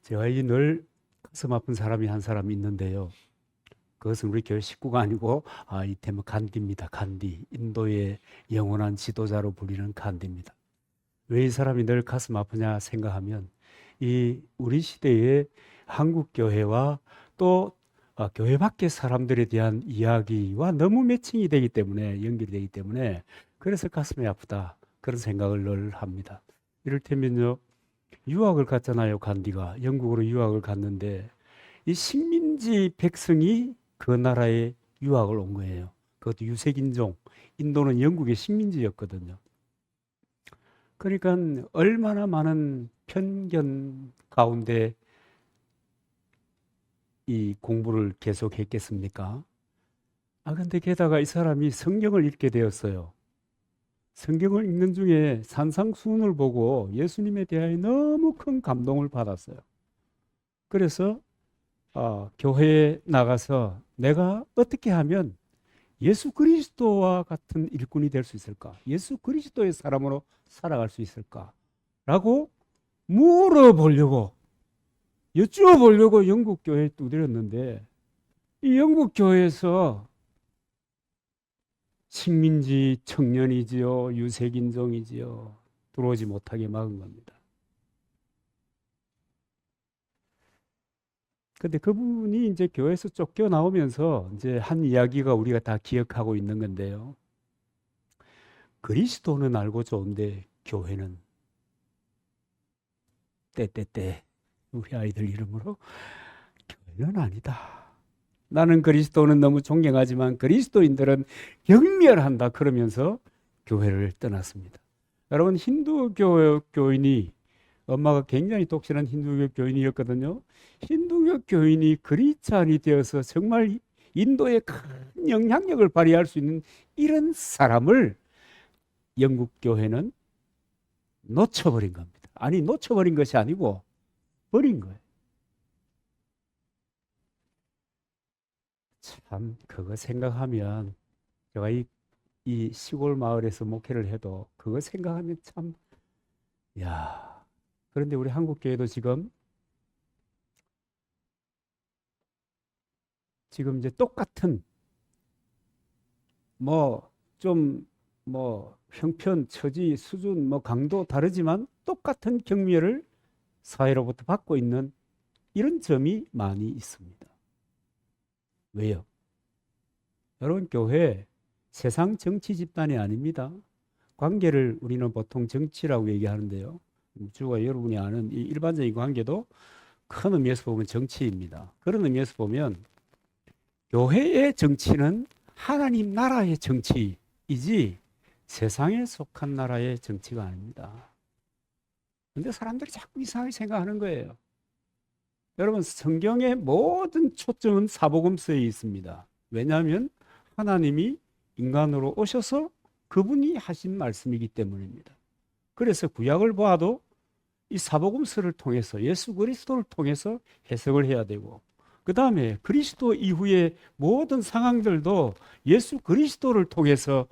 제가 늘 가슴 아픈 사람이 한 사람 있는데요. 그것은 우리 교회 식구가 아니고 이태면 간디입니다. 간디. 인도의 영원한 지도자로 불리는 간디입니다. 왜 이 사람이 늘 가슴 아프냐 생각하면 이 우리 시대의 한국 교회와 또 교회 밖의 사람들에 대한 이야기와 너무 매칭이 되기 때문에 연결되기 때문에 그래서 가슴이 아프다 그런 생각을 늘 합니다. 이를테면요. 유학을 갔잖아요. 간디가 영국으로 유학을 갔는데 이 식민지 백성이 그 나라에 유학을 온 거예요. 그것도 유색인종. 인도는 영국의 식민지였거든요. 그러니까 얼마나 많은 편견 가운데 이 공부를 계속했겠습니까? 근데 게다가 이 사람이 성경을 읽게 되었어요. 성경을 읽는 중에 산상수훈을 보고 예수님에 대하여 너무 큰 감동을 받았어요. 그래서 교회에 나가서 내가 어떻게 하면 예수 그리스도와 같은 일꾼이 될 수 있을까? 예수 그리스도의 사람으로 살아갈 수 있을까? 라고 물어보려고, 여쭈어보려고 영국 교회에 두드렸는데, 이 영국 교회에서 식민지 청년이지요, 유색인종이지요, 들어오지 못하게 막은 겁니다. 근데 그분이 이제 교회에서 쫓겨나오면서 이제 한 이야기가 우리가 다 기억하고 있는 건데요. 그리스도는 알고 좋은데 교회는 때때때 우리 아이들 이름으로 교회는 아니다. 나는 그리스도는 너무 존경하지만 그리스도인들은 경멸한다 그러면서 교회를 떠났습니다. 여러분 힌두교 교인이 엄마가 굉장히 독실한 힌두교 교인이었거든요. 힌두교 교인이 크리스찬이 되어서 정말 인도에 큰 영향력을 발휘할 수 있는 이런 사람을 영국 교회는 놓쳐버린 겁니다. 아니 놓쳐버린 것이 아니고 버린 거예요. 참 그거 생각하면 제가 이 시골 마을에서 목회를 해도 그거 생각하면 참 야. 그런데 우리 한국 교회도 지금 이제 똑같은 뭐 좀 뭐 형편, 처지, 수준, 뭐 강도 다르지만 똑같은 경멸을 사회로부터 받고 있는 이런 점이 많이 있습니다. 왜요? 여러분 교회 세상 정치 집단이 아닙니다. 관계를 우리는 보통 정치라고 얘기하는데요. 주가 여러분이 아는 이 일반적인 관계도 큰 의미에서 보면 정치입니다. 그런 의미에서 보면 교회의 정치는 하나님 나라의 정치이지 세상에 속한 나라의 정치가 아닙니다. 근데 사람들이 자꾸 이상하게 생각하는 거예요. 여러분 성경의 모든 초점은 사복음서에 있습니다. 왜냐하면 하나님이 인간으로 오셔서 그분이 하신 말씀이기 때문입니다. 그래서 구약을 보아도 이 사복음서를 통해서 예수 그리스도를 통해서 해석을 해야 되고 그 다음에 그리스도 이후의 모든 상황들도 예수 그리스도를 통해서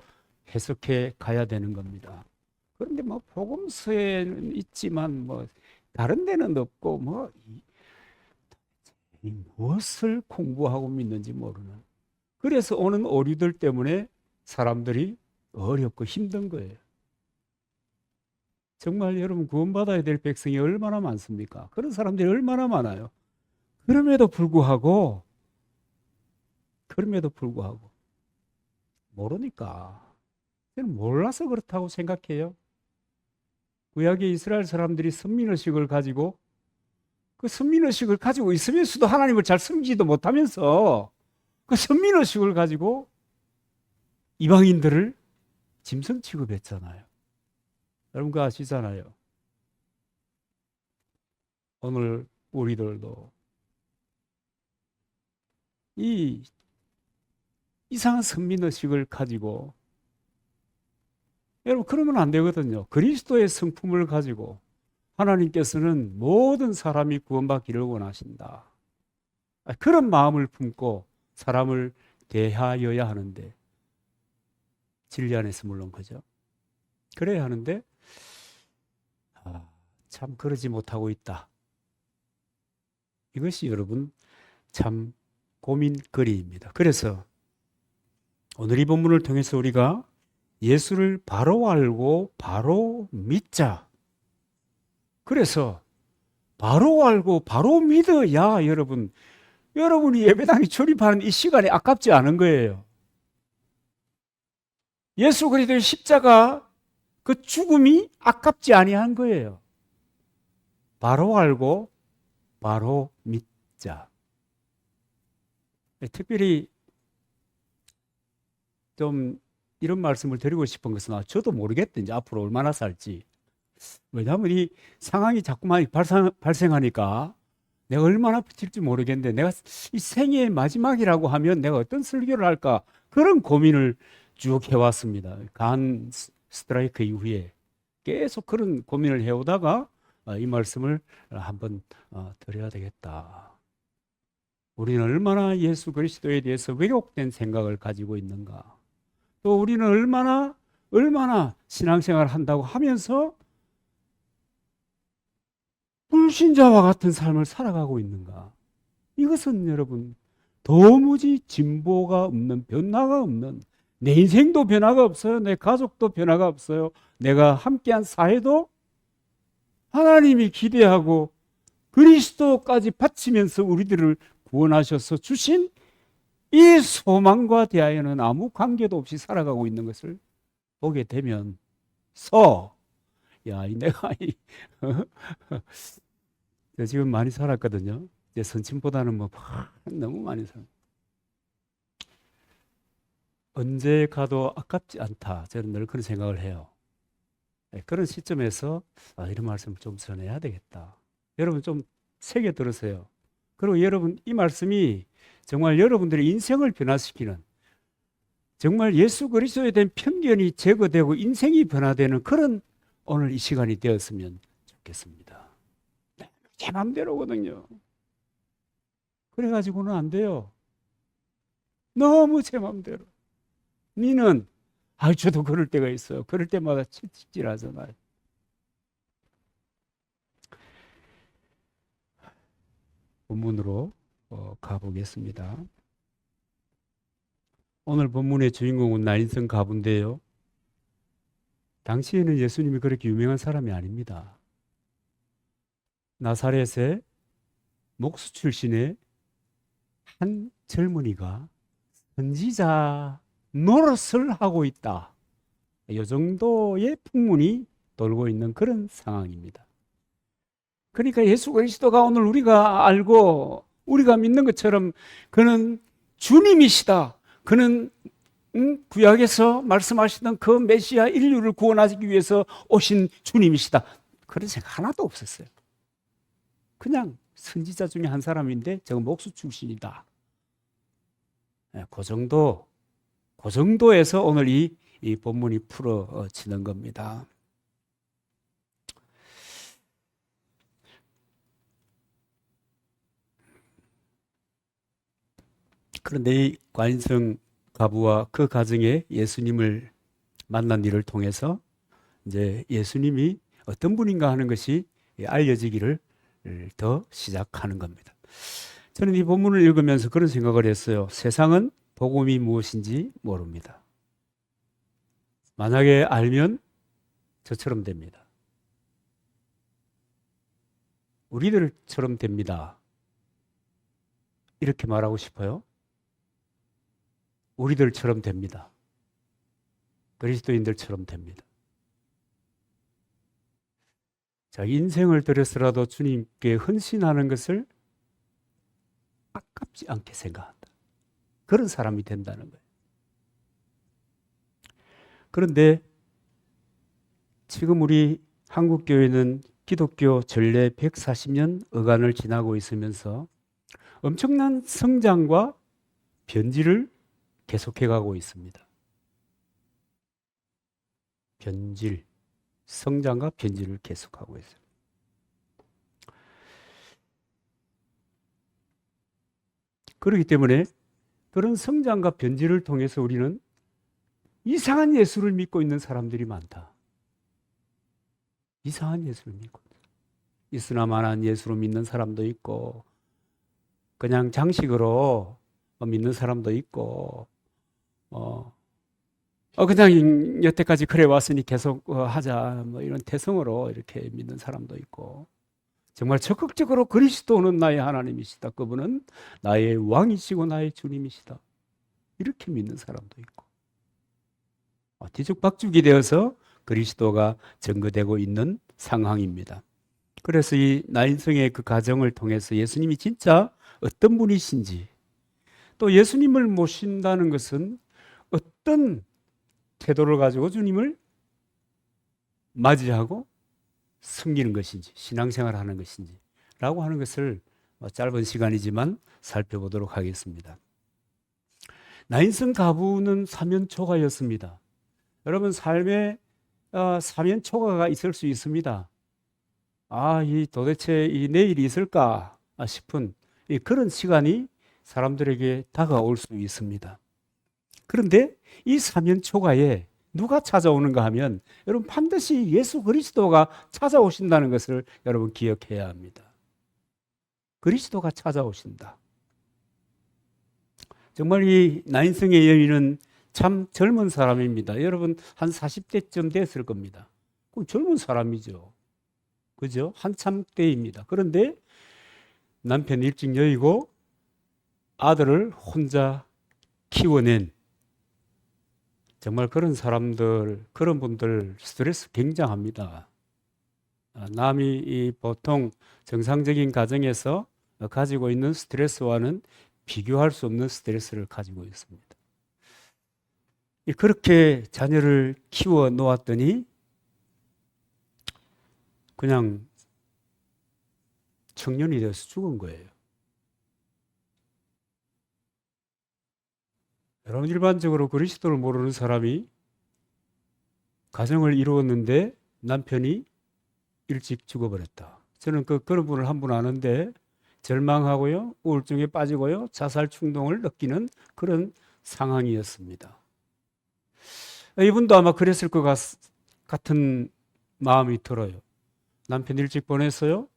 해석해 가야 되는 겁니다. 그런데 뭐 복음서에는 있지만 뭐 다른 데는 없고 뭐 무엇을 공부하고 믿는지 모르는 그래서 오는 오류들 때문에 사람들이 어렵고 힘든 거예요. 정말 여러분 구원받아야 될 백성이 얼마나 많습니까? 그런 사람들이 얼마나 많아요. 그럼에도 불구하고 모르니까 저는 몰라서 그렇다고 생각해요. 구약의 이스라엘 사람들이 선민의식을 가지고 그 선민의식을 가지고 있으면서도 하나님을 잘 섬기지도 못하면서 그 선민의식을 가지고 이방인들을 짐승 취급했잖아요. 여러분 그 아시잖아요. 오늘 우리들도 이 이상한 선민의식을 가지고 여러분 그러면 안 되거든요. 그리스도의 성품을 가지고 하나님께서는 모든 사람이 구원받기를 원하신다. 그런 마음을 품고 사람을 대하여야 하는데 진리 안에서 물론 그죠. 그래야 하는데 참 그러지 못하고 있다. 이것이 여러분 참 고민거리입니다. 그래서 오늘 이 본문을 통해서 우리가 예수를 바로 알고 바로 믿자. 그래서 바로 알고 바로 믿어야 여러분이 예배당에 출입하는 이 시간이 아깝지 않은 거예요. 예수 그리스도의 십자가 그 죽음이 아깝지 아니한 거예요. 바로 알고 바로 믿자. 특별히 좀 이런 말씀을 드리고 싶은 것은 저도 모르겠다. 이제 앞으로 얼마나 살지. 왜냐하면 이 상황이 자꾸만 발생하니까 내가 얼마나 버틸지 모르겠는데 내가 이 생애의 마지막이라고 하면 내가 어떤 설교를 할까 그런 고민을 쭉 해왔습니다. 간 스트라이크 이후에 계속 그런 고민을 해오다가 이 말씀을 한번 드려야 되겠다. 우리는 얼마나 예수 그리스도에 대해서 왜곡된 생각을 가지고 있는가. 또 우리는 얼마나 신앙생활을 한다고 하면서 불신자와 같은 삶을 살아가고 있는가. 이것은 여러분 도무지 진보가 없는, 변화가 없는, 내 인생도 변화가 없어요. 내 가족도 변화가 없어요. 내가 함께한 사회도 하나님이 기대하고 그리스도까지 바치면서 우리들을 구원하셔서 주신 이 소망과 대하여는 아무 관계도 없이 살아가고 있는 것을 보게 되면 내가 지금 많이 살았거든요. 이제 선침보다는 너무 많이 언제 가도 아깝지 않다. 저는 늘 그런 생각을 해요. 그런 시점에서 이런 말씀을 좀 전해야 되겠다. 여러분 좀 새겨 들으세요. 그리고 여러분 이 말씀이 정말 여러분들의 인생을 변화시키는, 정말 예수 그리스도에 대한 편견이 제거되고 인생이 변화되는 그런 오늘 이 시간이 되었으면 좋겠습니다. 제 맘대로거든요. 그래가지고는 안 돼요. 너무 제 맘대로. 니는 저도 그럴 때가 있어요. 그럴 때마다 칠칠하잖아요. 본문으로 가보겠습니다. 오늘 본문의 주인공은 나인성 가부인데요. 당시에는 예수님이 그렇게 유명한 사람이 아닙니다. 나사렛의 목수 출신의 한 젊은이가 선지자 노릇을 하고 있다. 이 정도의 풍문이 돌고 있는 그런 상황입니다. 그러니까 예수 그리스도가 오늘 우리가 알고 우리가 믿는 것처럼 그는 주님이시다. 그는 구약에서 말씀하시던 그 메시아 인류를 구원하기 위해서 오신 주님이시다. 그런 생각 하나도 없었어요. 그냥 선지자 중에 한 사람인데 저거 목수 출신이다. 그 정도에서 오늘 이 본문이 풀어지는 겁니다. 그런데 이 관인성 가부와 그 가정에 예수님을 만난 일을 통해서 이제 예수님이 어떤 분인가 하는 것이 알려지기를 더 시작하는 겁니다. 저는 이 본문을 읽으면서 그런 생각을 했어요. 세상은 복음이 무엇인지 모릅니다. 만약에 알면 저처럼 됩니다. 우리들처럼 됩니다. 이렇게 말하고 싶어요. 우리들처럼 됩니다. 그리스도인들처럼 됩니다. 자, 인생을 들여서라도 주님께 헌신하는 것을 아깝지 않게 생각한다. 그런 사람이 된다는 거예요. 그런데 지금 우리 한국교회는 기독교 전례 140년 어간을 지나고 있으면서 엄청난 성장과 변질을 계속해가고 있습니다. 성장과 변질을 계속하고 있어요. 그렇기 때문에 그런 성장과 변질을 통해서 우리는 이상한 예수를 믿고 있는 사람들이 많다. 이상한 예수를 믿고 있어나만한 예수로 믿는 사람도 있고 그냥 장식으로 믿는 사람도 있고, 그냥 여태까지 그래 왔으니 계속 하자, 뭐 이런 태성으로 이렇게 믿는 사람도 있고, 정말 적극적으로 그리스도는 나의 하나님이시다. 그분은 나의 왕이시고 나의 주님이시다. 이렇게 믿는 사람도 있고, 뒤죽박죽이 되어서 그리스도가 증거되고 있는 상황입니다. 그래서 이 나인성의 그 가정을 통해서 예수님이 진짜 어떤 분이신지, 또 예수님을 모신다는 것은 어떤 태도를 가지고 주님을 맞이하고 섬기는 것인지, 신앙생활을 하는 것인지 라고 하는 것을 짧은 시간이지만 살펴보도록 하겠습니다. 나인성 가부는 사면초가였습니다. 여러분, 삶에 사면초가가 있을 수 있습니다. 도대체 이 내일이 있을까 싶은 그런 시간이 사람들에게 다가올 수 있습니다. 그런데 이 사면초가에 누가 찾아오는가 하면 여러분, 반드시 예수 그리스도가 찾아오신다는 것을 여러분 기억해야 합니다. 그리스도가 찾아오신다. 정말 이 나인성의 여인은 참 젊은 사람입니다. 여러분, 한 40대쯤 됐을 겁니다. 그럼 젊은 사람이죠. 그죠? 한참 때입니다. 그런데 남편 일찍 여의고 아들을 혼자 키워낸, 정말 그런 사람들, 그런 분들 스트레스 굉장합니다. 남이 이 보통 정상적인 가정에서 가지고 있는 스트레스와는 비교할 수 없는 스트레스를 가지고 있습니다. 그렇게 자녀를 키워 놓았더니 그냥 청년이 되어서 죽은 거예요. 여러분, 일반적으로 그리스도를 모르는 사람이 가정을 이루었는데 남편이 일찍 죽어버렸다. 저는 그런 분을 한 분 아는데 절망하고요, 우울증에 빠지고요, 자살 충동을 느끼는 그런 상황이었습니다. 이분도 아마 그랬을 것 같은 마음이 들어요. 남편 일찍 보냈어요.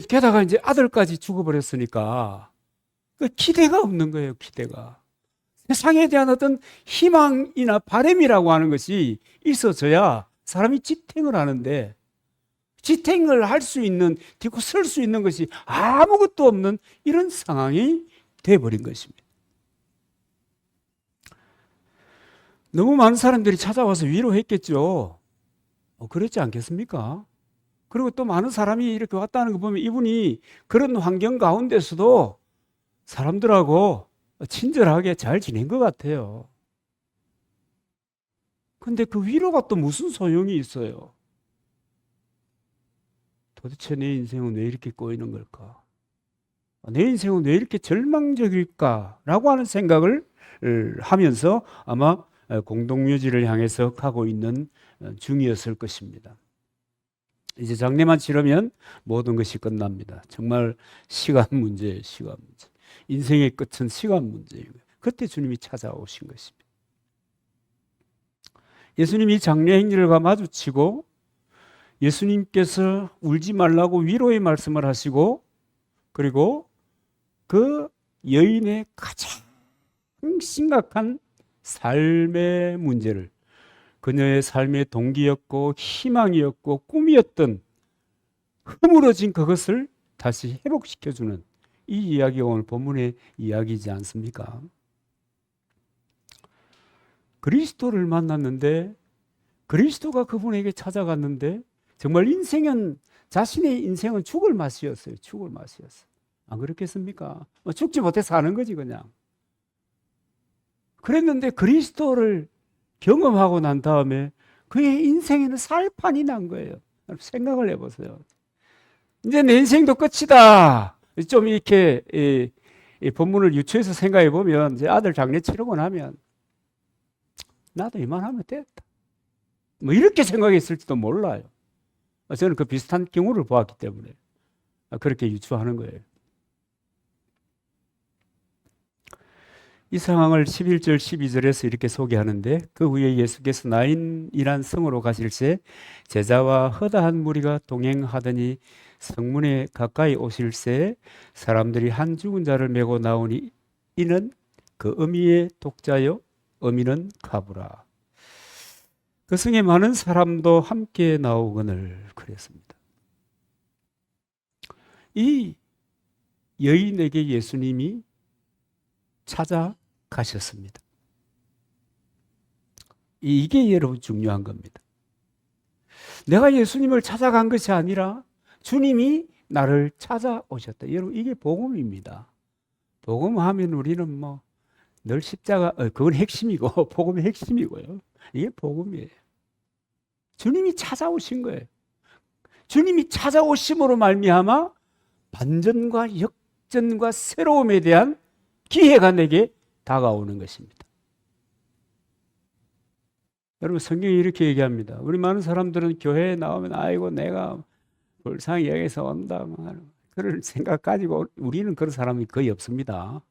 게다가 아들까지 죽어버렸으니까 기대가 없는 거예요. 기대가. 세상에 대한 어떤 희망이나 바람이라고 하는 것이 있어져야 사람이 지탱을 하는데, 지탱을 할 수 있는, 딛고 설 수 있는 것이 아무것도 없는 이런 상황이 돼버린 것입니다. 너무 많은 사람들이 찾아와서 위로했겠죠. 그랬지 않겠습니까? 그리고 또 많은 사람이 이렇게 왔다는 거 보면 이분이 그런 환경 가운데서도 사람들하고 친절하게 잘 지낸 것 같아요. 근데 그 위로가 또 무슨 소용이 있어요? 도대체 내 인생은 왜 이렇게 꼬이는 걸까? 내 인생은 왜 이렇게 절망적일까? 라고 하는 생각을 하면서 아마 공동묘지를 향해서 가고 있는 중이었을 것입니다. 이제 장례만 치르면 모든 것이 끝납니다. 정말 시간 문제예요, 시간 문제. 인생의 끝은 시간 문제예요. 그때 주님이 찾아오신 것입니다. 예수님이 장례 행렬과 마주치고 예수님께서 울지 말라고 위로의 말씀을 하시고, 그리고 그 여인의 가장 심각한 삶의 문제를, 그녀의 삶의 동기였고 희망이었고 꿈이었던 허물어진 그것을 다시 회복시켜주는 이 이야기가 오늘 본문의 이야기이지 않습니까? 그리스도를 만났는데, 그리스도가 그분에게 찾아갔는데, 정말 자신의 인생은 죽을 맛이었어요. 죽을 맛이었어요. 안 그렇겠습니까? 죽지 못해 사는 거지 그냥. 그랬는데 그리스도를 경험하고 난 다음에 그의 인생에는 살판이 난 거예요. 생각을 해보세요. 이제 내 인생도 끝이다. 좀 이렇게 이 본문을 유추해서 생각해 보면, 이제 아들 장례 치르고 나면 나도 이만하면 됐다, 뭐 이렇게 생각했을지도 몰라요. 저는 그 비슷한 경우를 보았기 때문에 그렇게 유추하는 거예요. 이 상황을 11절 12절에서 이렇게 소개하는데, 그 후에 예수께서 나인이란 성으로 가실새 제자와 허다한 무리가 동행하더니 성문에 가까이 오실새 사람들이 한 죽은 자를 메고 나오니 이는 그 어미의 독자요 어미는 가부라. 그 성에 많은 사람도 함께 나오거늘 그랬습니다. 이 여인에게 예수님이 찾아가셨습니다. 이게 여러분 중요한 겁니다. 내가 예수님을 찾아간 것이 아니라 주님이 나를 찾아오셨다. 여러분 이게 복음입니다. 복음하면 우리는 뭐 늘 십자가 그건 핵심이고 복음의 핵심이고요. 이게 복음이에요. 주님이 찾아오신 거예요. 주님이 찾아오심으로 말미암아 반전과 역전과 새로움에 대한 기회가 내게 다가오는 것입니다. 여러분 성경이 이렇게 얘기합니다. 우리 많은 사람들은 교회에 나오면 아이고 내가 불쌍히 여기서 온다 그런 생각 가지고 우리는 그런 사람이 거의 없습니다.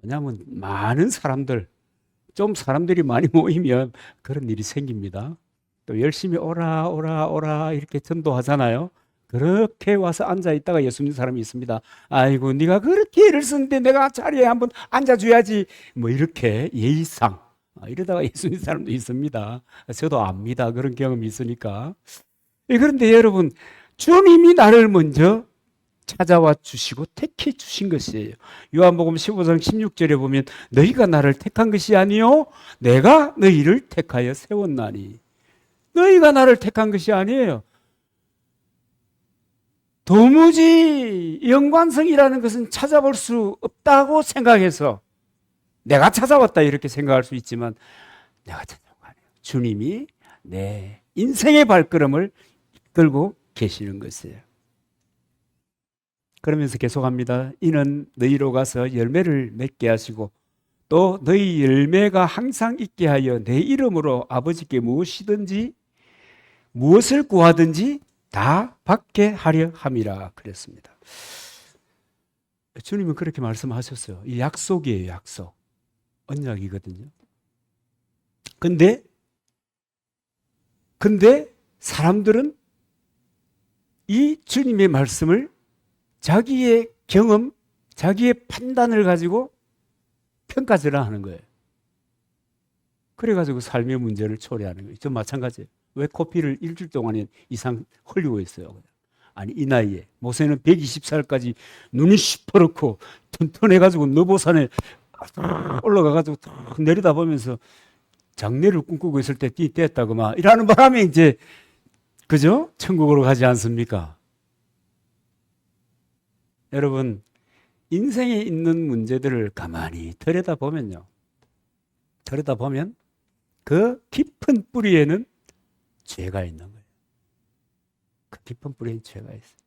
왜냐하면 많은 사람들 좀 사람들이 많이 모이면 그런 일이 생깁니다. 또 열심히 오라 이렇게 전도하잖아요. 그렇게 와서 앉아 있다가 예수님 사람이 있습니다. 아이고 네가 그렇게 애를 쓰는데 내가 자리에 한번 앉아줘야지 뭐 이렇게 예의상 이러다가 예수님 사람도 있습니다. 저도 압니다. 그런 경험이 있으니까. 그런데 여러분 주님이 나를 먼저 찾아와 주시고 택해 주신 것이에요. 요한복음 15장 16절에 보면 너희가 나를 택한 것이 아니요 내가 너희를 택하여 세웠나니. 너희가 나를 택한 것이 아니에요. 도무지 연관성이라는 것은 찾아볼 수 없다고 생각해서 내가 찾아왔다 이렇게 생각할 수 있지만 내가 찾아온 거 아니에요. 주님이 내 인생의 발걸음을 이끌고 계시는 것이에요. 그러면서 계속합니다. 이는 너희로 가서 열매를 맺게 하시고 또 너희 열매가 항상 있게 하여 내 이름으로 아버지께 무엇이든지 무엇을 구하든지 다 받게 하려 함이라 그랬습니다. 주님은 그렇게 말씀하셨어요. 이 약속이에요. 약속. 언약이거든요. 근데 사람들은 이 주님의 말씀을 자기의 경험, 자기의 판단을 가지고 평가절하하는 거예요. 그래가지고 삶의 문제를 초래하는 거예요. 저 마찬가지예요. 왜 코피를 일주일 동안 이상 흘리고 있어요? 아니 이 나이에 모세는 120살까지 눈이 시퍼렇고 튼튼해가지고 너보산에 올라가가지고 내려다보면서 장례를 꿈꾸고 있을 때 띠 뗐다고 막 이러는 바람에 이제 그죠? 천국으로 가지 않습니까? 여러분 인생에 있는 문제들을 가만히 들여다보면 그 깊은 뿌리에는 죄가 있는 거예요. 그 깊은 뿌리에는 죄가 있어요.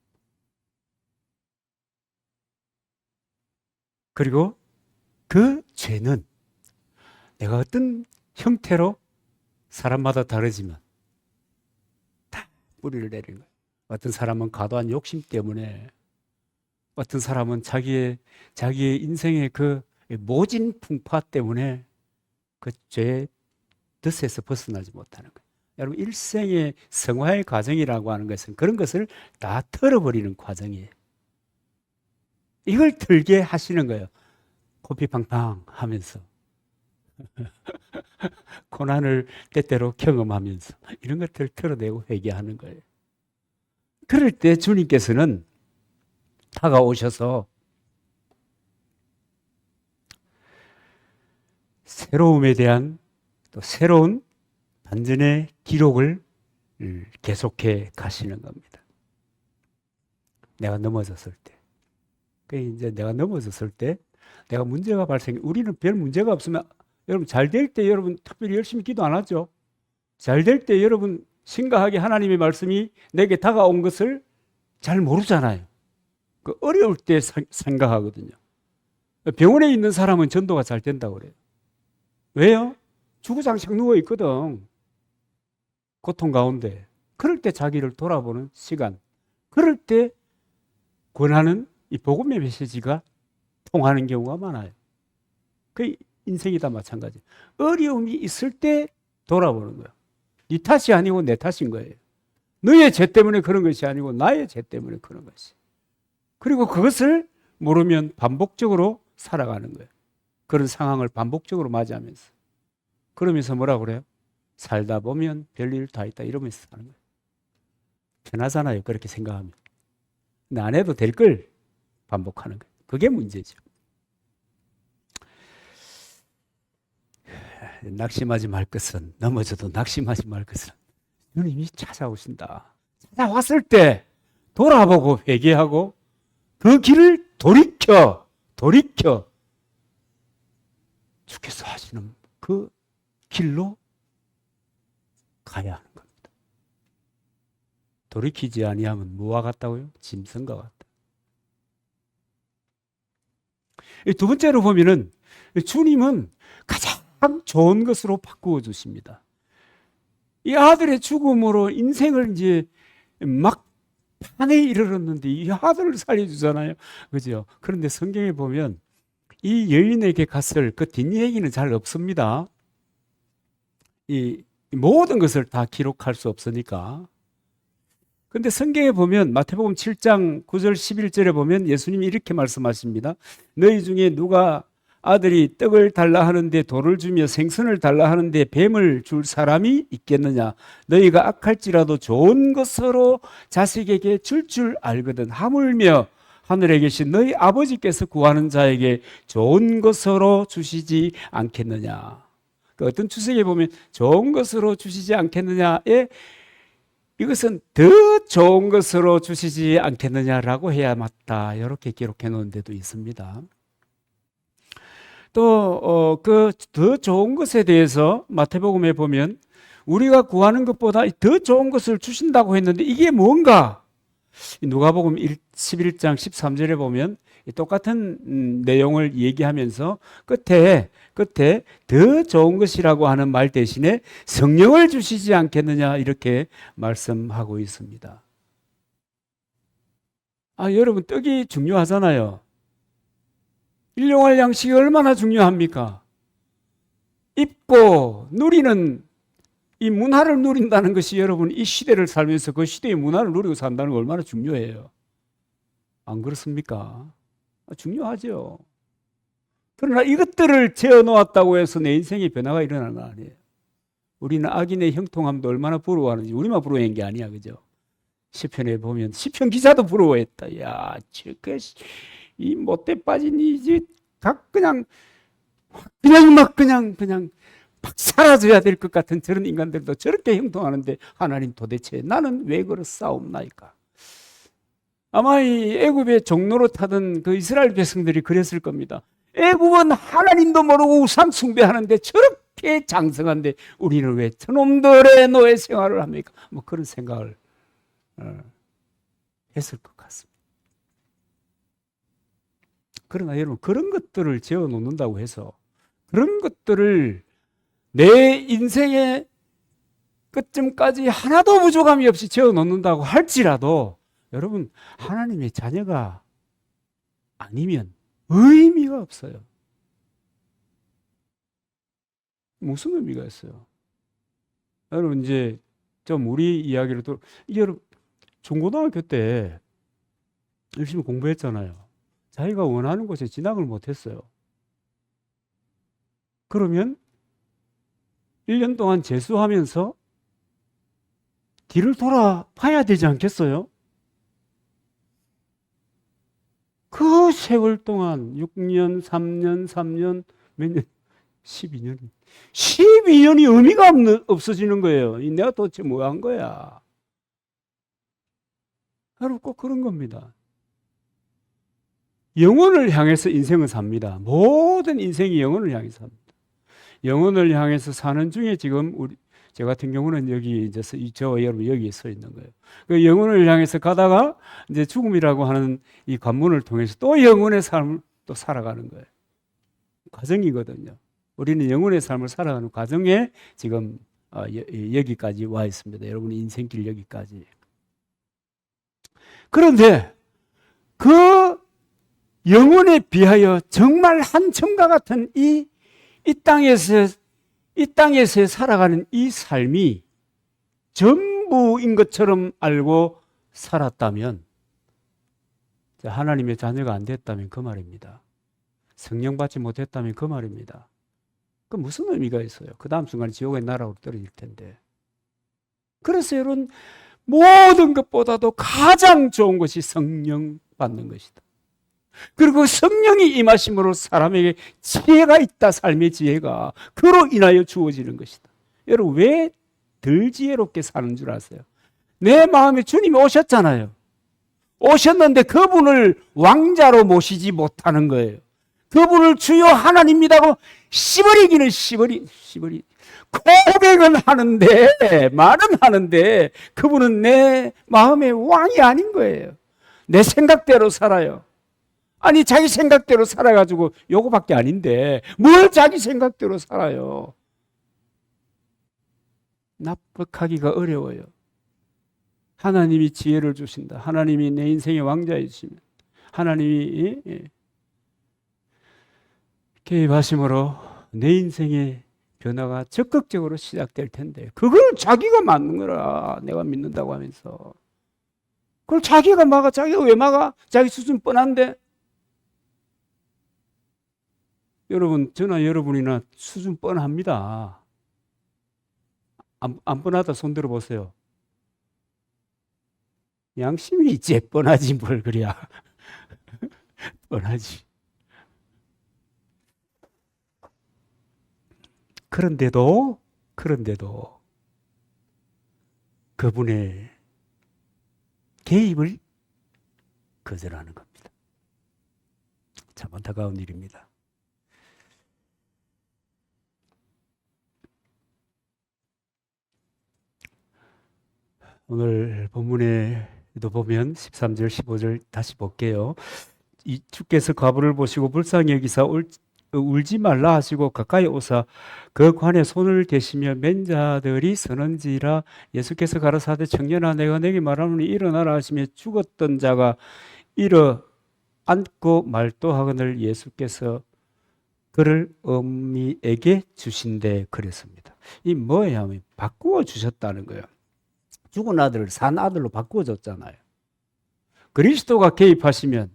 그리고 그 죄는 내가 어떤 형태로 사람마다 다르지만 다 뿌리를 내리는 거예요. 어떤 사람은 과도한 욕심 때문에, 어떤 사람은 자기의 인생의 그 모진 풍파 때문에 그 죄의 덫에서 벗어나지 못하는 거예요. 여러분 일생의 성화의 과정이라고 하는 것은 그런 것을 다 털어버리는 과정이에요. 이걸 들게 하시는 거예요. 코피 팡팡 하면서 고난을 때때로 경험하면서 이런 것들을 털어내고 회개하는 거예요. 그럴 때 주님께서는 다가오셔서 새로움에 대한 또 새로운 반전의 기록을 계속해 가시는 겁니다. 내가 넘어졌을 때. 이제 내가 넘어졌을 때 내가 문제가 우리는 별 문제가 없으면 여러분 잘 될 때 여러분 특별히 열심히 기도 안 하죠. 잘 될 때 여러분 심각하게 하나님의 말씀이 내게 다가온 것을 잘 모르잖아요. 그 어려울 때 생각하거든요. 병원에 있는 사람은 전도가 잘 된다고 그래요. 왜요? 주구장창 누워 있거든. 고통 가운데. 그럴 때 자기를 돌아보는 시간. 그럴 때 권하는 이 복음의 메시지가 통하는 경우가 많아요. 그 인생이 다 마찬가지. 어려움이 있을 때 돌아보는 거예요. 네 탓이 아니고 내 탓인 거예요. 너의 죄 때문에 그런 것이 아니고 나의 죄 때문에 그런 것이. 그리고 그것을 모르면 반복적으로 살아가는 거예요. 그런 상황을 반복적으로 맞이하면서. 그러면서 뭐라고 그래요? 살다 보면 별일 다 있다 이러면서 사는 거예요. 편하잖아요. 그렇게 생각하면. 근데 안 해도 될 걸 반복하는 거예요. 그게 문제죠. 낙심하지 말 것은, 넘어져도 낙심하지 말 것은 주님이 찾아오신다. 찾아왔을 때 돌아보고 회개하고 그 길을 돌이켜 주께서 하시는 그 길로 가야 하는 겁니다. 돌이키지 아니하면 뭐와 같다고요? 짐승과 같다. 두 번째로 보면은 주님은 가장 좋은 것으로 바꾸어 주십니다. 이 아들의 죽음으로 인생을 이제 막판에 이르렀는데 이 아들을 살려주잖아요. 그죠? 그런데 성경에 보면 이 여인에게 갔을 그 뒷얘기는 잘 없습니다. 이 모든 것을 다 기록할 수 없으니까. 근데 성경에 보면 마태복음 7장 9절 11절에 보면 예수님이 이렇게 말씀하십니다. 너희 중에 누가 아들이 떡을 달라 하는데 돌을 주며 생선을 달라 하는데 뱀을 줄 사람이 있겠느냐? 너희가 악할지라도 좋은 것으로 자식에게 줄 알거든. 하물며 하늘에 계신 너희 아버지께서 구하는 자에게 좋은 것으로 주시지 않겠느냐? 그 어떤 추석에 보면 좋은 것으로 주시지 않겠느냐에 이것은 더 좋은 것으로 주시지 않겠느냐라고 해야 맞다. 이렇게 기록해 놓은 데도 있습니다. 또 그 더 좋은 것에 대해서 마태복음에 보면 우리가 구하는 것보다 더 좋은 것을 주신다고 했는데 이게 뭔가? 누가복음 11장 13절에 보면 똑같은 내용을 얘기하면서 끝에 더 좋은 것이라고 하는 말 대신에 성령을 주시지 않겠느냐 이렇게 말씀하고 있습니다. 여러분 떡이 중요하잖아요. 일용할 양식이 얼마나 중요합니까? 입고 누리는 이 문화를 누린다는 것이 여러분 이 시대를 살면서 그 시대의 문화를 누리고 산다는 거 얼마나 중요해요. 안 그렇습니까? 중요하죠. 그러나 이것들을 재어놓았다고 해서 내 인생에 변화가 일어나는 거 아니에요. 우리는 악인의 형통함도 얼마나 부러워하는지 우리만 부러워한 게 아니야, 그죠? 시편에 보면 시편 기자도 부러워했다. 야, 이 못돼 빠진 이제 그냥 막 사라져야 될 것 같은 저런 인간들도 저렇게 형통하는데 하나님 도대체 나는 왜 그렇사옵나이까? 아마 이 애굽의 종로로 타던 그 이스라엘 백성들이 그랬을 겁니다. 애굽은 하나님도 모르고 우상 숭배하는데 저렇게 장성한데 우리는 왜 저놈들의 노예 생활을 합니까? 뭐 그런 생각을 했을 것 같습니다. 그러나 여러분 그런 것들을 재워 놓는다고 해서 그런 것들을 내 인생의 끝쯤까지 하나도 부족함이 없이 재워 놓는다고 할지라도 여러분 하나님의 자녀가 아니면 의미가 없어요. 무슨 의미가 있어요? 여러분 이제 좀 우리 이야기를 또 여러분 중고등학교 때 열심히 공부했잖아요. 자기가 원하는 곳에 진학을 못했어요. 그러면 1년 동안 재수하면서 뒤를 돌아봐야 되지 않겠어요? 그 세월 동안 6년, 3년, 3년, 몇 년? 12년. 12년이 의미가 없어지는 거예요. 내가 도대체 뭐 한 거야? 여러분 꼭 그런 겁니다. 영혼을 향해서 인생을 삽니다. 모든 인생이 영혼을 향해서 삽니다. 영혼을 향해서 사는 중에 지금 저 같은 경우는 여기 이제 저 여러분 여기에 서 있는 거예요. 그 영혼을 향해서 가다가 이제 죽음이라고 하는 이 관문을 통해서 또 영혼의 삶을 또 살아가는 거예요. 과정이거든요. 우리는 영혼의 삶을 살아가는 과정에 지금 여기까지 와 있습니다. 여러분의 인생길 여기까지. 그런데 그 영혼에 비하여 정말 한청과 같은 이 땅에서 살아가는 이 삶이 전부 전부인 것처럼 알고 살았다면 하나님의 자녀가 안 됐다면 그 말입니다. 성령 받지 못했다면 그 말입니다. 그 무슨 의미가 있어요? 그 다음 순간에 지옥의 나라로 떨어질 텐데. 그래서 여러분, 모든 것보다도 가장 좋은 것이 성령 받는 것이다. 그리고 성령이 임하심으로 사람에게 지혜가 있다. 삶의 지혜가 그로 인하여 주어지는 것이다. 여러분, 왜 덜 지혜롭게 사는 줄 아세요? 내 마음에 주님이 오셨잖아요. 오셨는데 그분을 왕자로 모시지 못하는 거예요. 그분을 주여 하나님이라고 씹어리기는 씹어리 고백은 하는데, 말은 하는데 그분은 내 마음의 왕이 아닌 거예요. 내 생각대로 살아요. 아니, 자기 생각대로 살아가지고 요거밖에 아닌데 뭘 자기 생각대로 살아요. 납득하기가 어려워요. 하나님이 지혜를 주신다. 하나님이 내 인생의 왕자해 주시면 하나님이 개입하심으로 내 인생의 변화가 적극적으로 시작될 텐데 그걸 자기가 막는 거라. 내가 믿는다고 하면서 그걸 자기가 막아. 자기가 왜 막아? 자기 수준 뻔한데. 여러분, 저나 여러분이나 수준 뻔합니다. 안 뻔하다 손 들어보세요. 양심이 있지 뻔하지 뭘 그래야. 뻔하지. 그런데도 그분의 개입을 거절하는 겁니다. 참 안타까운 일입니다. 오늘 본문에도 보면 13절 15절 다시 볼게요. 이 주께서 과부를 보시고 불쌍히 여기사 울지 말라 하시고 가까이 오사 그 관에 손을 대시며 맨 자들이 서는지라. 예수께서 가라사대 청년아 내가 내게 말하노니 일어나라 하시며 죽었던 자가 일어 앉고 말도하거늘 예수께서 그를 어미에게 주신대 그랬습니다. 이 뭐예요 하면 바꾸어 주셨다는 거예요. 죽은 아들을 산 아들로 바꾸어 줬잖아요. 그리스도가 개입하시면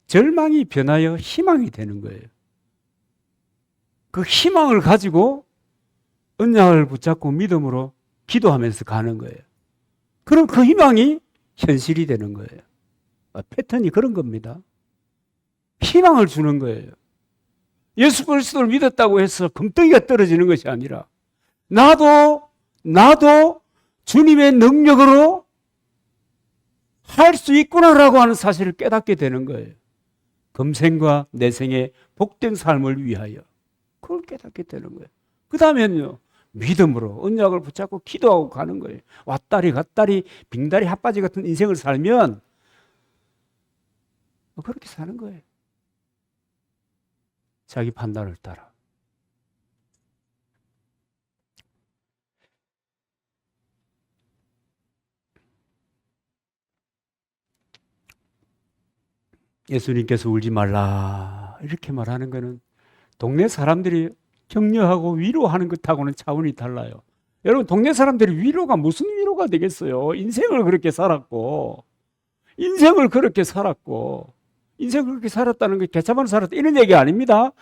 절망이 변하여 희망이 되는 거예요. 그 희망을 가지고 언약을 붙잡고 믿음으로 기도하면서 가는 거예요. 그럼 그 희망이 현실이 되는 거예요. 패턴이 그런 겁니다. 희망을 주는 거예요. 예수 그리스도를 믿었다고 해서 금덩이가 떨어지는 것이 아니라 나도 주님의 능력으로 할 수 있구나라고 하는 사실을 깨닫게 되는 거예요. 금생과 내생의 복된 삶을 위하여 그걸 깨닫게 되는 거예요. 그 다음에는요, 믿음으로 언약을 붙잡고 기도하고 가는 거예요. 왔다리 갔다리 빙다리 핫바지 같은 인생을 살면 그렇게 사는 거예요. 자기 판단을 따라. 예수님께서 울지 말라 이렇게 말하는 것은 동네 사람들이 격려하고 위로하는 것하고는 차원이 달라요. 여러분, 동네 사람들이 위로가 무슨 위로가 되겠어요? 인생을 그렇게 살았고 인생을 그렇게 살았다는 게 개차반을 살았다 이런 얘기 아닙니다.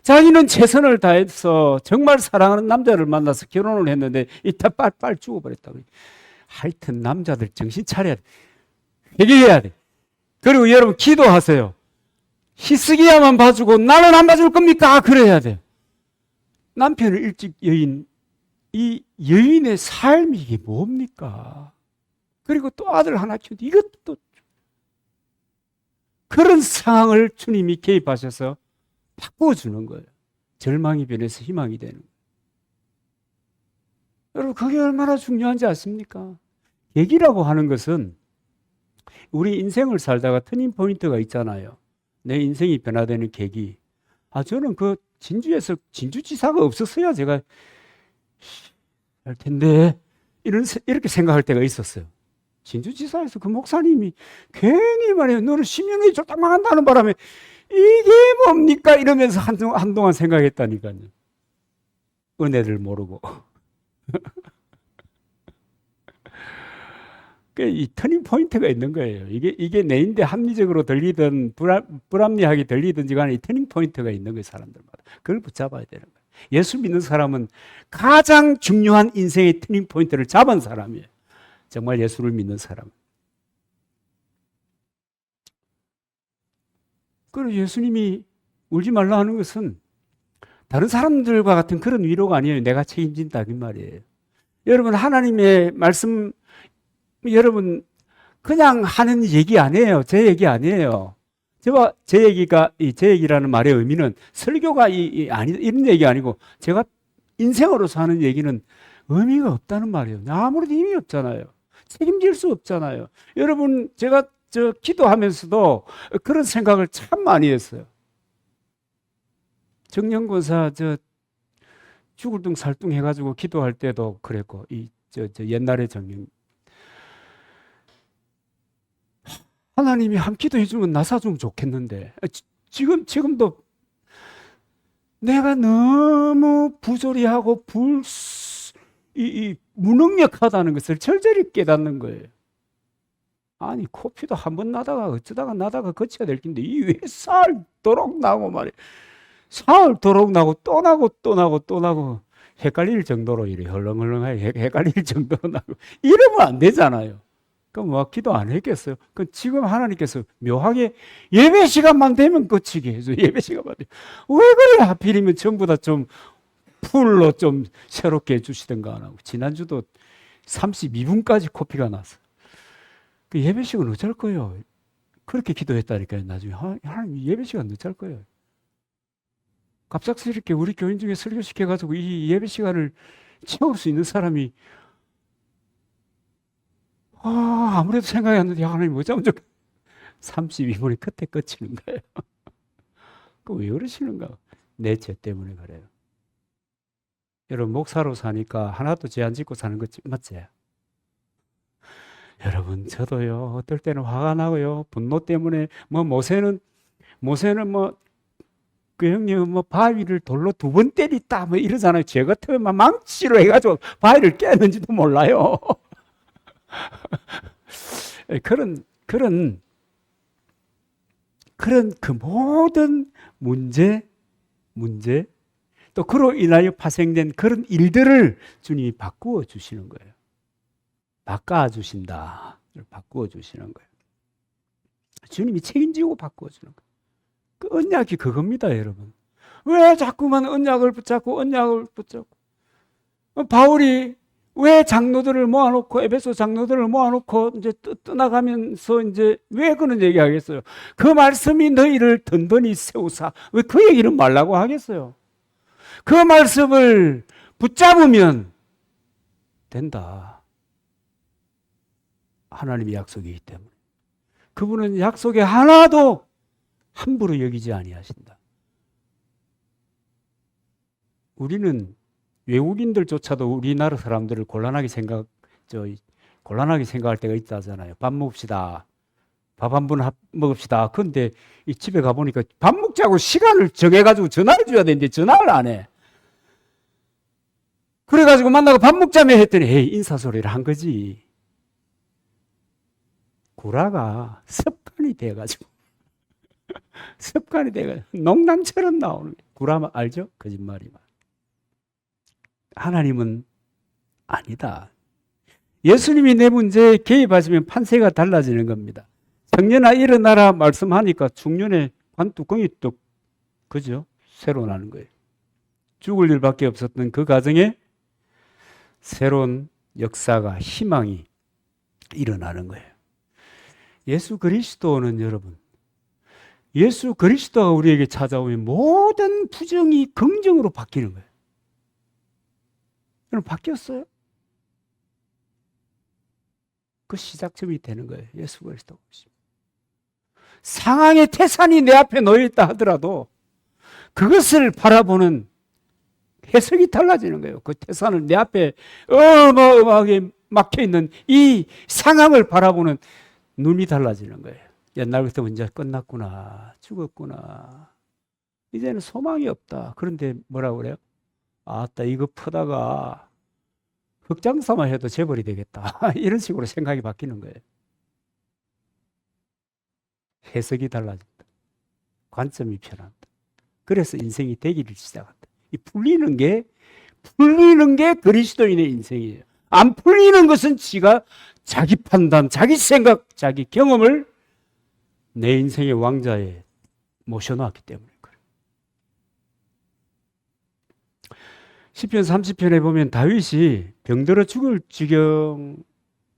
자기는 최선을 다해서 정말 사랑하는 남자를 만나서 결혼을 했는데 이따 빨빨 죽어버렸다고. 하여튼 남자들 정신 차려야 돼. 해결해야 돼. 그리고 여러분 기도하세요. 히스기야만 봐주고 나는 안 봐줄 겁니까? 그래야 돼요. 남편을 일찍 이 여인의 삶이 이게 뭡니까? 그리고 또 아들 하나 키우고 이것도 그런 상황을 주님이 개입하셔서 바꿔주는 거예요. 절망이 변해서 희망이 되는 거예요. 여러분 그게 얼마나 중요한지 아십니까? 계기라고 하는 것은 우리 인생을 살다가 터닝 포인트가 있잖아요. 내 인생이 변화되는 계기. 저는 그 진주에서 진주지사가 없었어야 제가 할 텐데 이렇게 생각할 때가 있었어요. 진주지사에서 그 목사님이 괜히 말해요. 너는 10년이 쫄딱 망한다는 바람에 이게 뭡니까? 이러면서 한동안 생각했다니까요. 은혜를 모르고. 이 터닝 포인트가 있는 거예요. 이게 내인데 합리적으로 들리든 불합리하게 들리든지 간에 이 터닝 포인트가 있는 거예요, 사람들마다. 그걸 붙잡아야 되는 거예요. 예수 믿는 사람은 가장 중요한 인생의 터닝 포인트를 잡은 사람이에요. 정말 예수를 믿는 사람. 그리고 예수님이 울지 말라 하는 것은 다른 사람들과 같은 그런 위로가 아니에요. 내가 책임진다 그 말이에요. 여러분, 하나님의 말씀, 여러분 그냥 하는 얘기 아니에요. 제 얘기 아니에요. 제 얘기라는 말의 의미는 설교가 이런 얘기 아니고 제가 인생으로서 하는 얘기는 의미가 없다는 말이에요. 아무래도 의미 없잖아요. 책임질 수 없잖아요. 여러분, 제가 기도하면서도 그런 생각을 참 많이 했어요. 정년권사 죽을 둥 살 둥 해가지고 기도할 때도 그랬고, 옛날에 정년. 하나님이 한 기도해주면 나 사주면 좋겠는데, 지금도 내가 너무 부조리하고 무능력하다는 것을 절절히 깨닫는 거예요. 아니, 코피도 한 번 나다가 어쩌다가 나다가 거쳐야 될 텐데, 이 왜 살도록 나고 말이야. 살도록 나고 또 나고 또 나고 또 나고 헷갈릴 정도로 이래 헐렁헐렁하게 헷갈릴 정도로 나고 이러면 안 되잖아요. 그럼 뭐 기도 안 했겠어요? 그 지금 하나님께서 묘하게 예배 시간만 되면 거치게 해줘. 예배 시간만 되면 왜 그래? 하필이면 전부 다 좀 풀로 좀 새롭게 해주시던가 안 하고. 지난주도 32분까지 코피가 났어. 그 예배 시간 어쩔 거예요? 그렇게 기도했다니까요. 나중에 하나님 예배 시간 어쩔 거예요? 갑작스럽게 우리 교인 중에 설교시켜가지고 이 예배 시간을 채울 수 있는 사람이 아무래도 생각이 안 나는데 하나님 어쩌면 32분이 끝에 끝이는 거예요. 왜 그러시는가? 내 죄 때문에 그래요. 여러분, 목사로 사니까 하나도 죄 안 짓고 사는 거 맞지? 여러분, 저도요, 어떨 때는 화가 나고요, 분노 때문에, 모세는 그 형님 바위를 돌로 2번 때리다 이러잖아요. 제 같으면 망치로 해가지고 바위를 깼는지도 몰라요. 그런 그 모든 문제 또 그로 인하여 파생된 그런 일들을 주님이 바꾸어 주시는 거예요. 바꿔 주신다. 바꾸어 주시는 거예요. 주님이 책임지고 바꾸어 주는 거예요. 그 언약이 그겁니다, 여러분. 왜 자꾸만 언약을 붙잡고 바울이 왜 장로들을 모아놓고 에베소 장로들을 모아놓고 이제 떠나가면서 이제 왜 그런 얘기하겠어요? 그 말씀이 너희를 든든히 세우사. 왜 그 얘기는 말라고 하겠어요? 그 말씀을 붙잡으면 된다. 하나님의 약속이기 때문에. 그분은 약속에 하나도 함부로 여기지 아니하신다. 우리는 외국인들조차도 우리나라 사람들을 곤란하게 생각할 때가 있다잖아요. 밥 먹읍시다. 밥 한 번 먹읍시다. 그런데 이 집에 가보니까 밥 먹자고 시간을 정해가지고 전화를 줘야 되는데 전화를 안 해. 그래가지고 만나고 밥 먹자며 했더니 에이, 인사소리를 한 거지. 구라가 습관이 돼가지고 농담처럼 나오는 거예요. 구라 알죠? 거짓말이만. 하나님은 아니다. 예수님이 내 문제에 개입하시면 판세가 달라지는 겁니다. 청년아 일어나라 말씀하니까 중년에 관뚜껑이 또 그죠? 새로 나는 거예요. 죽을 일밖에 없었던 그 가정에 새로운 역사가 희망이 일어나는 거예요. 예수 그리스도는 여러분, 예수 그리스도가 우리에게 찾아오면 모든 부정이 긍정으로 바뀌는 거예요. 여러분 바뀌었어요? 그 시작점이 되는 거예요. 예수 그리스도. 상황의 태산이 내 앞에 놓여있다 하더라도 그것을 바라보는 해석이 달라지는 거예요. 그 태산을 내 앞에 어마어마하게 막혀있는 이 상황을 바라보는 눈이 달라지는 거예요. 옛날부터 이제 끝났구나, 죽었구나, 이제는 소망이 없다. 그런데 뭐라고 그래요? 아따 이거 퍼다가 흑장사만 해도 재벌이 되겠다. 이런 식으로 생각이 바뀌는 거예요. 해석이 달라진다. 관점이 변한다. 그래서 인생이 되기를 시작한다. 이 풀리는 게 그리스도인의 인생이에요. 안 풀리는 것은 지가 자기 판단, 자기 생각, 자기 경험을 내 인생의 왕자에 모셔놨기 때문에 그래요. 시편 30편에 보면 다윗이 병들어 죽을 지경에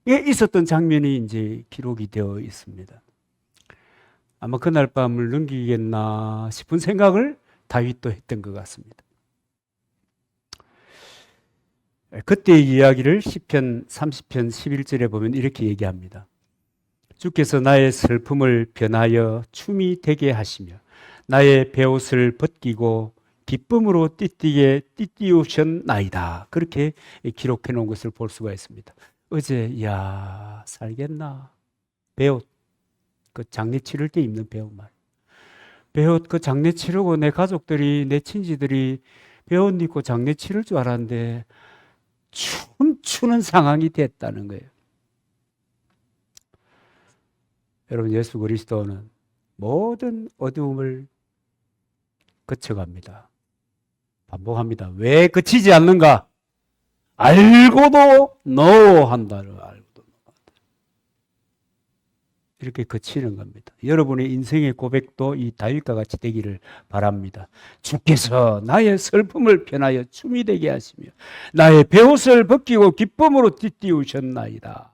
있었던 장면이 이제 기록이 되어 있습니다. 아마 그날 밤을 넘기겠나 싶은 생각을 다윗도 했던 것 같습니다. 그때의 이야기를 시편 30편 11절에 보면 이렇게 얘기합니다. 주께서 나의 슬픔을 변하여 춤이 되게 하시며 나의 베옷을 벗기고 기쁨으로 띠띠우셨나이다. 그렇게 기록해 놓은 것을 볼 수가 있습니다. 어제 살겠나. 베옷, 그 장례 치를 때 입는 베옷 말. 베옷 그 장례 치르고 내 가족들이, 내 친지들이 베옷 입고 장례 치를 줄 알았는데 춤추는 상황이 됐다는 거예요. 여러분, 예수 그리스도는 모든 어두움을 거쳐갑니다. 반복합니다. 왜 그치지 않는가? 알고도 노한다를 알고도 이렇게 거치는 겁니다. 여러분의 인생의 고백도 이 다윗과 같이 되기를 바랍니다. 주께서 나의 슬픔을 변하여 춤이 되게 하시며 나의 베옷을 벗기고 기쁨으로 띠띠우셨나이다.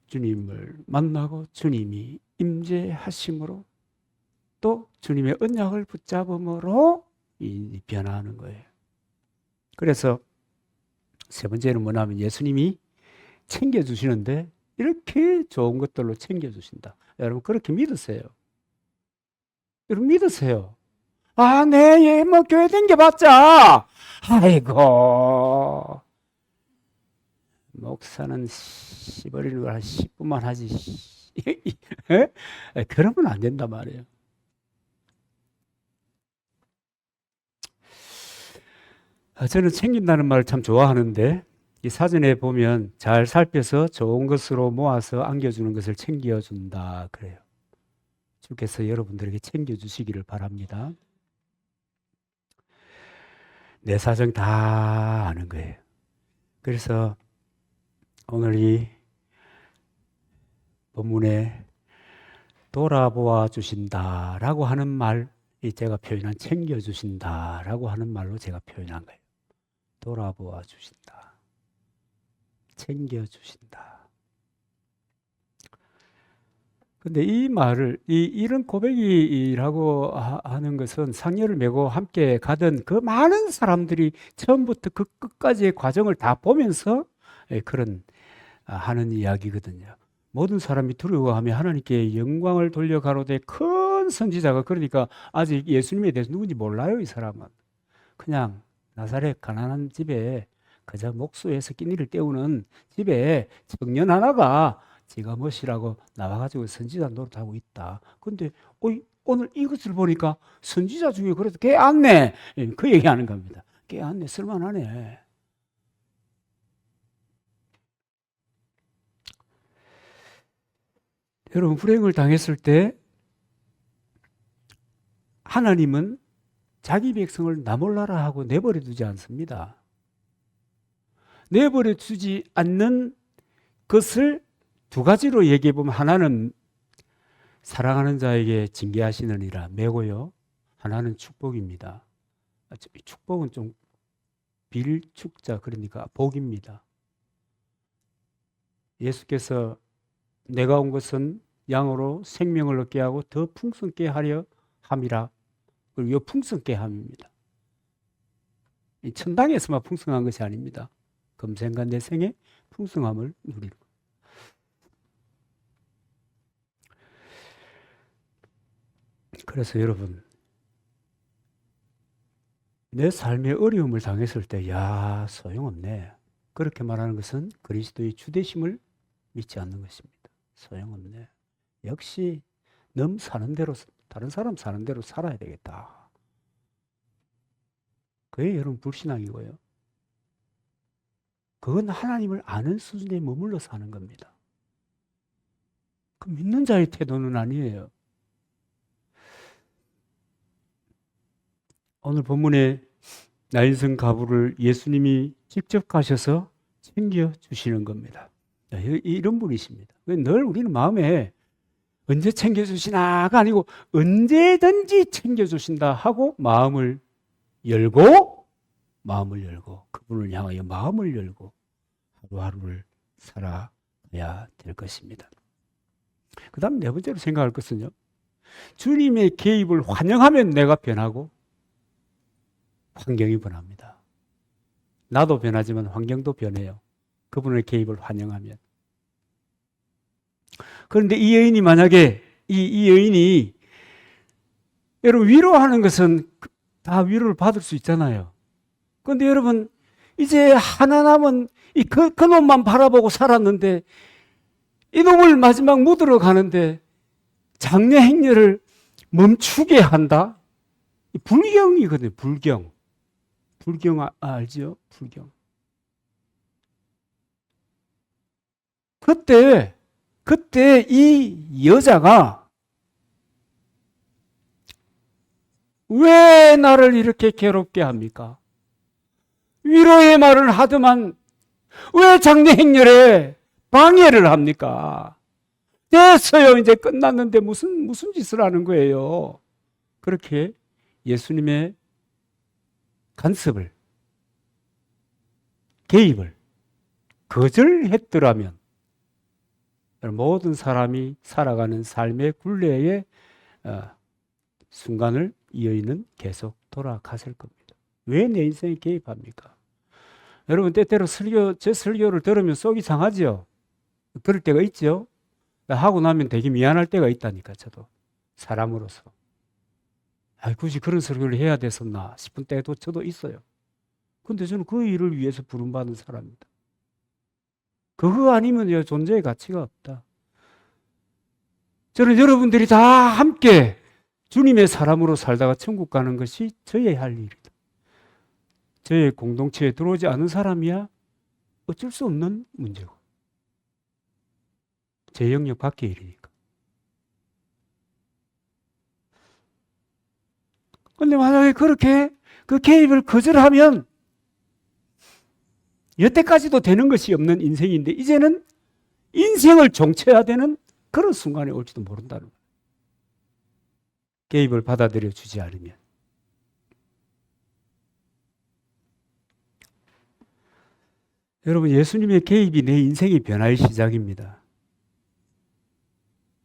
주님을 만나고 주님이 임재하심으로 또 주님의 언약을 붙잡음으로 변화하는 거예요. 그래서 세 번째는 뭐냐면 예수님이 챙겨주시는데 이렇게 좋은 것들로 챙겨주신다. 여러분 그렇게 믿으세요. 여러분 믿으세요. 네, 뭐 교회 댕겨봤자 아이고 목사는 씨버리는 걸 한 10분만 하지 그러면 안 된단 말이에요. 저는 챙긴다는 말을 참 좋아하는데 이 사전에 보면 잘 살펴서 좋은 것으로 모아서 안겨주는 것을 챙겨준다 그래요. 주께서 여러분들에게 챙겨주시기를 바랍니다. 내 사정 다 아는 거예요. 그래서 오늘 이 본문에 돌아보아 주신다라고 하는 말, 제가 표현한 챙겨주신다라고 하는 말로 제가 표현한 거예요. 돌아보아 주신다. 챙겨주신다. 근데 이 말을, 이런 고백이라고 하는 것은 상여를 메고 함께 가던 그 많은 사람들이 처음부터 그 끝까지의 과정을 다 보면서 그런 하는 이야기거든요. 모든 사람이 두려워하며 하나님께 영광을 돌려가로되 큰 선지자가, 그러니까 아직 예수님에 대해서 누군지 몰라요. 이 사람은 그냥 나사렛 가난한 집에 그저 목수에서 끼니를 때우는 집에 청년 하나가 지가 멋이라고 나와가지고 선지자 노릇하고 있다. 근데 오늘 이것을 보니까 선지자 중에 그래도 꽤 안네, 그 얘기하는 겁니다. 꽤 안네, 쓸만하네. 여러분, 불행을 당했을 때 하나님은 자기 백성을 나 몰라라 하고 내버려 두지 않습니다. 내버려 두지 않는 것을 두 가지로 얘기해 보면, 하나는 사랑하는 자에게 징계하시느니라 매고요. 하나는 축복입니다. 축복은 좀 빌축자, 그러니까 복입니다. 예수께서 내가 온 것은 양으로 생명을 얻게 하고 더 풍성케 하려 함이라. 그리고 이 풍성케 함입니다. 이 천당에서만 풍성한 것이 아닙니다. 금생과 내생의 풍성함을 누리는 것. 그래서 여러분, 내 삶의 어려움을 당했을 때 소용없네, 그렇게 말하는 것은 그리스도의 주되심을 믿지 않는 것입니다. 소용없네, 역시 남 사는 대로, 다른 사람 사는 대로 살아야 되겠다, 그게 여러분 불신앙이고요. 그건 하나님을 아는 수준에 머물러 사는 겁니다. 그 믿는 자의 태도는 아니에요. 오늘 본문에 나인성 가부를 예수님이 직접 가셔서 챙겨주시는 겁니다. 이런 분이십니다. 늘 우리는 마음에 언제 챙겨주시나가 아니고 언제든지 챙겨주신다 하고 마음을 열고 그분을 향하여 마음을 열고 하루하루를 살아가야 될 것입니다. 그 다음 네 번째로 생각할 것은요, 주님의 개입을 환영하면 내가 변하고 환경이 변합니다. 나도 변하지만 환경도 변해요. 그분의 개입을 환영하면. 그런데 이 여인이 만약에 이 여인이, 여러분, 위로하는 것은 다 위로를 받을 수 있잖아요. 그런데 여러분, 이제 하나 남은 그 놈만 바라보고 살았는데 이 놈을 마지막 묻으러 가는데 장례 행렬을 멈추게 한다? 불경이거든요. 불경 알죠? 불경. 그때 이 여자가 왜 나를 이렇게 괴롭게 합니까? 위로의 말을 하더만 왜 장례 행렬에 방해를 합니까? 됐어요. 이제 끝났는데 무슨 짓을 하는 거예요? 그렇게 예수님의 간섭을, 개입을 거절했더라면 모든 사람이 살아가는 삶의 굴레의 순간을 이 여인은 계속 돌아갔을 겁니다. 왜 내 인생에 개입합니까? 여러분, 때때로 제 설교를 들으면 속이 상하죠? 그럴 때가 있죠? 하고 나면 되게 미안할 때가 있다니까, 저도. 사람으로서. 굳이 그런 설교를 해야 됐었나 싶은 때도 저도 있어요. 근데 저는 그 일을 위해서 부름받은 사람입니다. 그거 아니면 존재의 가치가 없다. 저는 여러분들이 다 함께 주님의 사람으로 살다가 천국 가는 것이 저의 할 일이다. 저의 공동체에 들어오지 않은 사람이야 어쩔 수 없는 문제고, 제 영역 밖의 일이니까. 그런데 만약에 그렇게 그 개입을 거절하면 여태까지도 되는 것이 없는 인생인데 이제는 인생을 종쳐야 되는 그런 순간이 올지도 모른다는 거예요. 개입을 받아들여 주지 않으면. 여러분, 예수님의 개입이 내 인생의 변화의 시작입니다.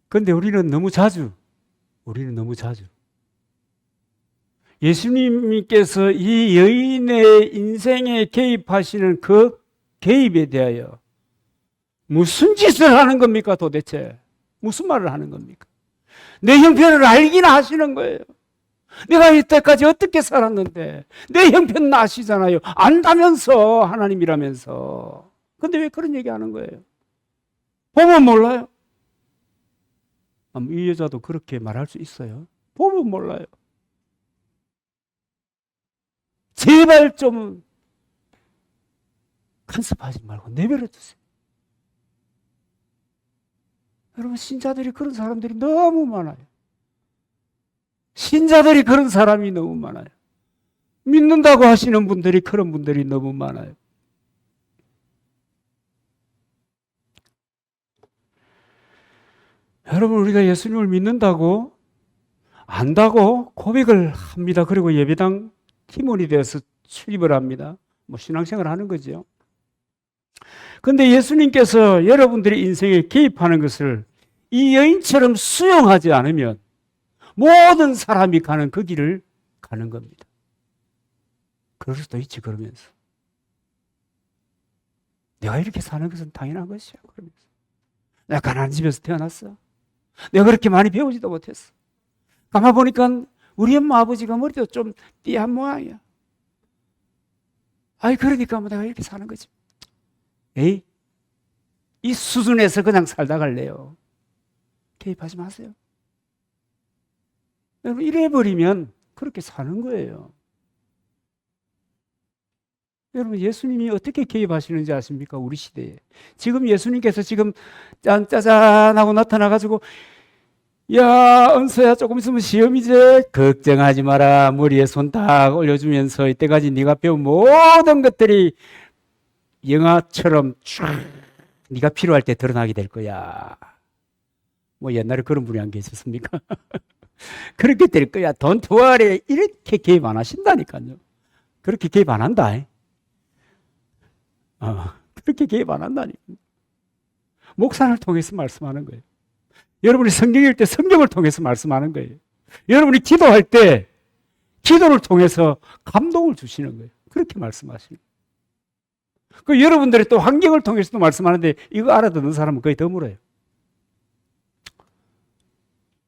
그런데 우리는 너무 자주 예수님께서 이 여인의 인생에 개입하시는 그 개입에 대하여 무슨 짓을 하는 겁니까 도대체? 무슨 말을 하는 겁니까? 내 형편을 알기나 하시는 거예요. 내가 이때까지 어떻게 살았는데 내 형편은 아시잖아요. 안다면서, 하나님이라면서. 근데 왜 그런 얘기 하는 거예요? 보면 몰라요. 이 여자도 그렇게 말할 수 있어요. 보면 몰라요. 제발 좀 간섭하지 말고 내버려 두세요. 여러분, 신자들이 그런 사람들이 너무 많아요. 신자들이 그런 사람이 너무 많아요. 믿는다고 하시는 분들이 그런 분들이 너무 많아요. 여러분, 우리가 예수님을 믿는다고, 안다고 고백을 합니다. 그리고 예배당 팀원이 되어서 출입을 합니다. 신앙생활을 하는 거죠. 그런데 예수님께서 여러분들의 인생에 개입하는 것을 이 여인처럼 수용하지 않으면 모든 사람이 가는 그 길을 가는 겁니다. 그럴 수도 있지, 그러면서. 내가 이렇게 사는 것은 당연한 것이야, 그러면서. 내가 가난한 집에서 태어났어. 내가 그렇게 많이 배우지도 못했어. 가만 보니까 우리 엄마 아버지가 머리도 좀 띠한 모양이야. 그러니까 내가 이렇게 사는 거지. 에이, 이 수준에서 그냥 살다 갈래요. 개입하지 마세요. 여러분, 이래버리면 그렇게 사는 거예요. 여러분, 예수님이 어떻게 개입하시는지 아십니까? 우리 시대에. 지금 예수님께서 지금 짜잔 하고 나타나가지고, 야, 은서야, 조금 있으면 시험이지. 걱정하지 마라. 머리에 손 딱 올려주면서 이때까지 네가 배운 모든 것들이 영화처럼 쫙 네가 필요할 때 드러나게 될 거야. 뭐 옛날에 그런 분이 안 계셨습니까? 그렇게 될 거야. Don't worry. 이렇게 개입 안 하신다니까요. 그렇게 개입 안 한다. 그렇게 개입 안 한다니까. 목사를 통해서 말씀하는 거예요. 여러분이 성경 읽을 때 성경을 통해서 말씀하는 거예요. 여러분이 기도할 때 기도를 통해서 감동을 주시는 거예요. 그렇게 말씀하시는 거예요. 그 여러분들이 또 환경을 통해서도 말씀하는데 이거 알아듣는 사람은 거의 드물어요.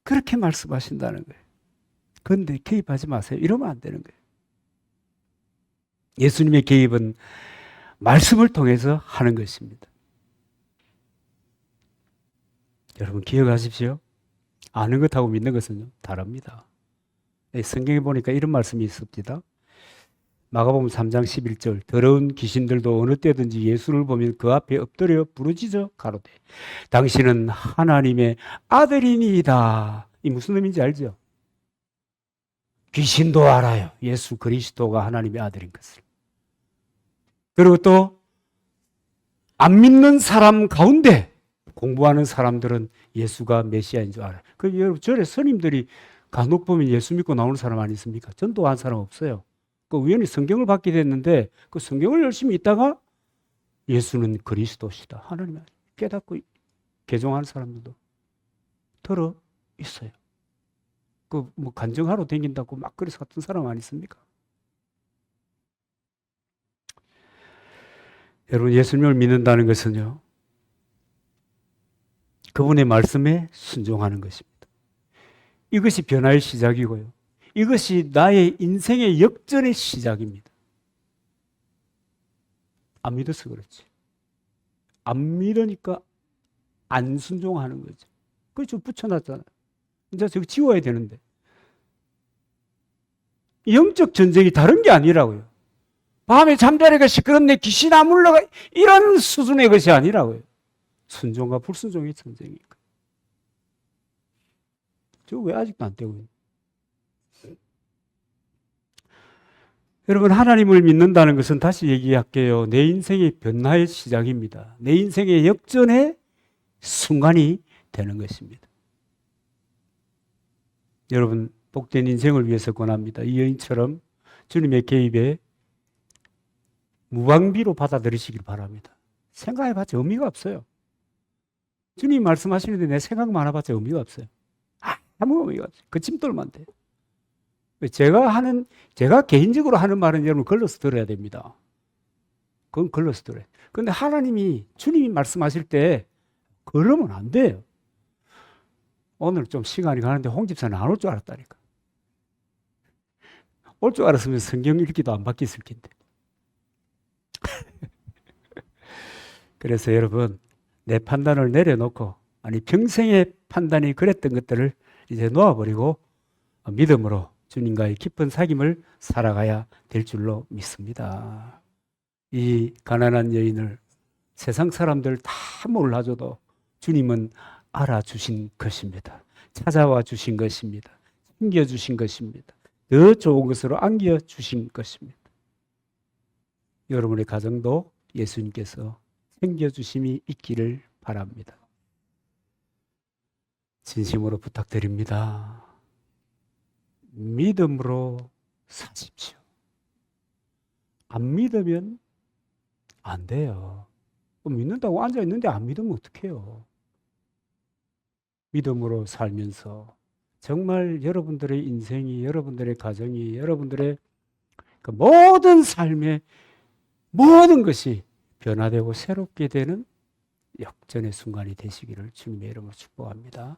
그렇게 말씀하신다는 거예요. 그런데 개입하지 마세요. 이러면 안 되는 거예요. 예수님의 개입은 말씀을 통해서 하는 것입니다. 여러분 기억하십시오. 아는 것하고 믿는 것은 다릅니다. 성경에 보니까 이런 말씀이 있습니다. 마가복음 3장 11절 더러운 귀신들도 어느 때든지 예수를 보면 그 앞에 엎드려 부르짖어 가로되 당신은 하나님의 아들이니이다. 이 무슨 의미인지 알죠? 귀신도 알아요. 예수 그리스도가 하나님의 아들인 것을. 그리고 또 안 믿는 사람 가운데 공부하는 사람들은 예수가 메시아인 줄 알아요. 그 여러분 절에 스님들이 간혹 보면 예수 믿고 나오는 사람 아니 있습니까? 전도한 사람 없어요. 그 우연히 성경을 받게 됐는데 그 성경을 열심히 읽다가 예수는 그리스도시다. 하나님 깨닫고 개종하는 사람들도 들어 있어요. 그 뭐 간증하러 다닌다고 막 그래서 같은 사람 아니 있습니까? 여러분 예수님을 믿는다는 것은요. 그분의 말씀에 순종하는 것입니다. 이것이 변화의 시작이고요. 이것이 나의 인생의 역전의 시작입니다. 안 믿어서 그렇지. 안 믿으니까 안 순종하는 거죠. 그래서 붙여놨잖아요. 이제 저거 지워야 되는데. 영적 전쟁이 다른 게 아니라고요. 밤에 잠자리가 시끄럽네, 귀신 안 물러가, 이런 수준의 것이 아니라고요. 순종과 불순종의 전쟁이니까. 저 왜 아직도 안 되고 있나요? 여러분 하나님을 믿는다는 것은 다시 얘기할게요. 내 인생의 변화의 시작입니다. 내 인생의 역전의 순간이 되는 것입니다. 여러분 복된 인생을 위해서 권합니다. 이 여인처럼 주님의 개입에 무방비로 받아들이시길 바랍니다. 생각해봤자 의미가 없어요. 주님 말씀하시는데 내 생각 많아봤자 의미가 없어요. 아무 의미가 없어요. 그침돌만 돼. 제가 개인적으로 하는 말은 여러분 걸러서 들어야 됩니다. 그건 걸러서 들어요. 그런데 하나님이, 주님이 말씀하실 때 그러면 안 돼요. 오늘 좀 시간이 가는데 홍 집사는 안 올 줄 알았다니까. 올 줄 알았으면 성경 읽기도 안 바뀌었을 텐데. 그래서 여러분, 내 판단을 내려놓고, 평생의 판단이 그랬던 것들을 이제 놓아버리고 믿음으로 주님과의 깊은 사귐을 살아가야 될 줄로 믿습니다. 이 가난한 여인을 세상 사람들 다 몰라줘도 주님은 알아주신 것입니다. 찾아와 주신 것입니다. 챙겨주신 것입니다. 더 좋은 것으로 안겨주신 것입니다. 여러분의 가정도 예수님께서 챙겨주심이 있기를 바랍니다. 진심으로 부탁드립니다. 믿음으로 사십시오. 안 믿으면 안 돼요. 믿는다고 앉아있는데 안 믿으면 어떡해요. 믿음으로 살면서 정말 여러분들의 인생이, 여러분들의 가정이, 여러분들의 그 모든 삶의 모든 것이 변화되고 새롭게 되는 역전의 순간이 되시기를 주님의 이름으로 축복합니다.